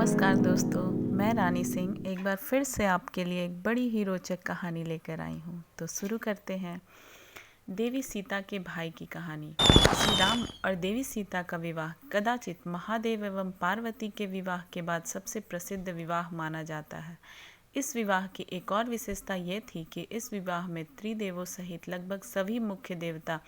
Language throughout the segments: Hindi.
नमस्कार दोस्तों, मैं रानी सिंह एक बार फिर से आपके लिए एक बड़ी ही रोचक कहानी लेकर आई हूँ। तो शुरू करते हैं देवी सीता के भाई की कहानी। श्री राम और देवी सीता का विवाह कदाचित महादेव एवं पार्वती के विवाह के बाद सबसे प्रसिद्ध विवाह माना जाता है। इस विवाह की एक और विशेषता ये थी कि इस विवाह में त्रिदेवों सहित लगभग सभी मुख्य देवता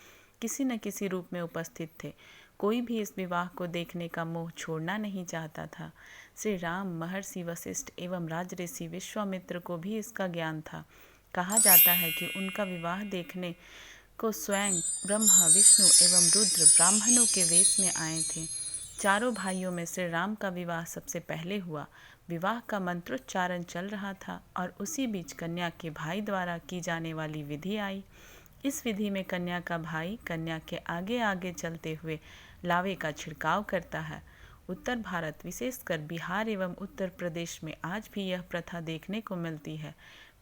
किसी न किसी रूप में उपस्थित थे। कोई भी इस विवाह को देखने का मोह छोड़ना नहीं चाहता था। श्री राम, महर्षि वशिष्ठ एवं राजऋषि विश्वामित्र को भी इसका ज्ञान था। कहा जाता है कि उनका विवाह देखने को स्वयं ब्रह्मा, विष्णु एवं रुद्र ब्राह्मणों के वेश में आए थे। चारों भाइयों में श्री राम का विवाह सबसे पहले हुआ। विवाह का मंत्रोच्चारण चल रहा था और उसी बीच कन्या के भाई द्वारा की जाने वाली विधि आई। इस विधि में कन्या का भाई कन्या के आगे आगे चलते हुए लावे का छिड़काव करता है। उत्तर भारत, विशेषकर बिहार एवं उत्तर प्रदेश में आज भी यह प्रथा देखने को मिलती है।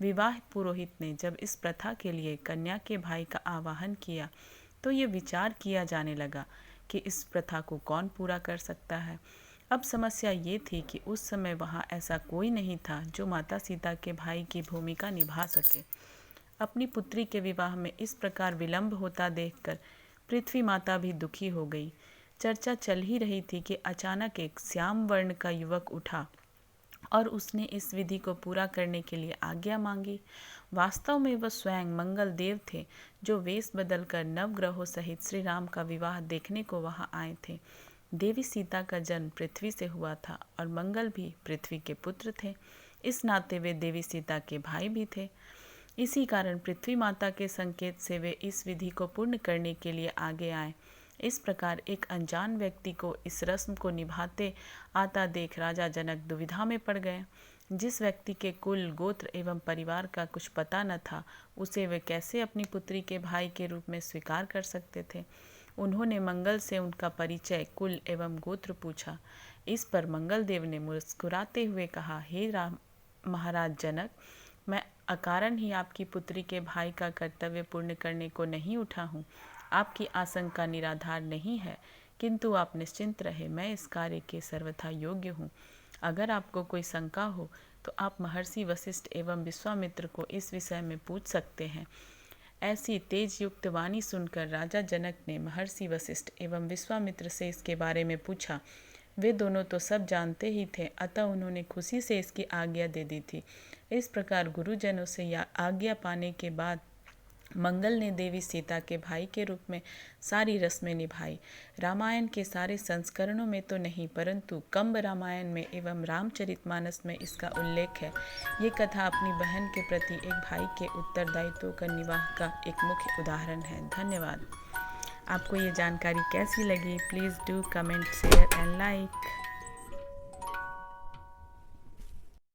विवाह पुरोहित ने जब इस प्रथा के लिए कन्या के भाई का आवाहन किया तो ये विचार किया जाने लगा कि इस प्रथा को कौन पूरा कर सकता है। अब समस्या ये थी कि उस समय वहाँ ऐसा कोई नहीं था जो माता सीता के भाई की भूमिका निभा सके। अपनी पुत्री के विवाह में इस प्रकार विलंब होता देखकर पृथ्वी माता भी दुखी हो गई। चर्चा चल ही रही थी कि अचानक एक श्याम वर्ण का युवक उठा और उसने इस विधि को पूरा करने के लिए आज्ञा मांगी। वास्तव में वह स्वयं मंगल देव थे, जो वेश बदलकर नवग्रहों सहित श्री राम का विवाह देखने को वहां आए थे। देवी सीता का जन्म पृथ्वी से हुआ था और मंगल भी पृथ्वी के पुत्र थे। इस नाते वे देवी सीता के भाई भी थे। इसी कारण पृथ्वी माता के संकेत से वे इस विधि को पूर्ण करने के लिए आगे आए। इस प्रकार एक अनजान व्यक्ति को इस रस्म को निभाते आता देख राजा जनक दुविधा में पड़ गए। जिस व्यक्ति के कुल, गोत्र एवं परिवार का कुछ पता न था, उसे वे कैसे अपनी पुत्री के भाई के रूप में स्वीकार कर सकते थे। उन्होंने मंगल से उनका परिचय, कुल एवं गोत्र पूछा। इस पर मंगल देव ने मुस्कुराते हुए कहा, हे राम महाराज जनक, मैं अकारण ही आपकी पुत्री के भाई का कर्तव्य पूर्ण करने को नहीं उठा हूँ। आपकी आशंका निराधार नहीं है, किंतु आप निश्चिंत रहे, मैं इस कार्य के सर्वथा योग्य हूँ। अगर आपको कोई शंका हो तो आप महर्षि वशिष्ठ एवं विश्वामित्र को इस विषय में पूछ सकते हैं। ऐसी तेज युक्त वाणी सुनकर राजा जनक ने महर्षि वशिष्ठ एवं विश्वामित्र से इसके बारे में पूछा। वे दोनों तो सब जानते ही थे, अतः उन्होंने खुशी से इसकी आज्ञा दे दी थी। इस प्रकार गुरुजनों से आज्ञा पाने के बाद मंगल ने देवी सीता के भाई के रूप में सारी रस्में निभाई। रामायण के सारे संस्करणों में तो नहीं, परंतु कंब रामायण में एवं रामचरितमानस में इसका उल्लेख है। ये कथा अपनी बहन के प्रति एक भाई के उत्तरदायित्व का निवाह का एक मुख्य उदाहरण है। धन्यवाद। आपको ये जानकारी कैसी लगी? Please do comment, share and like.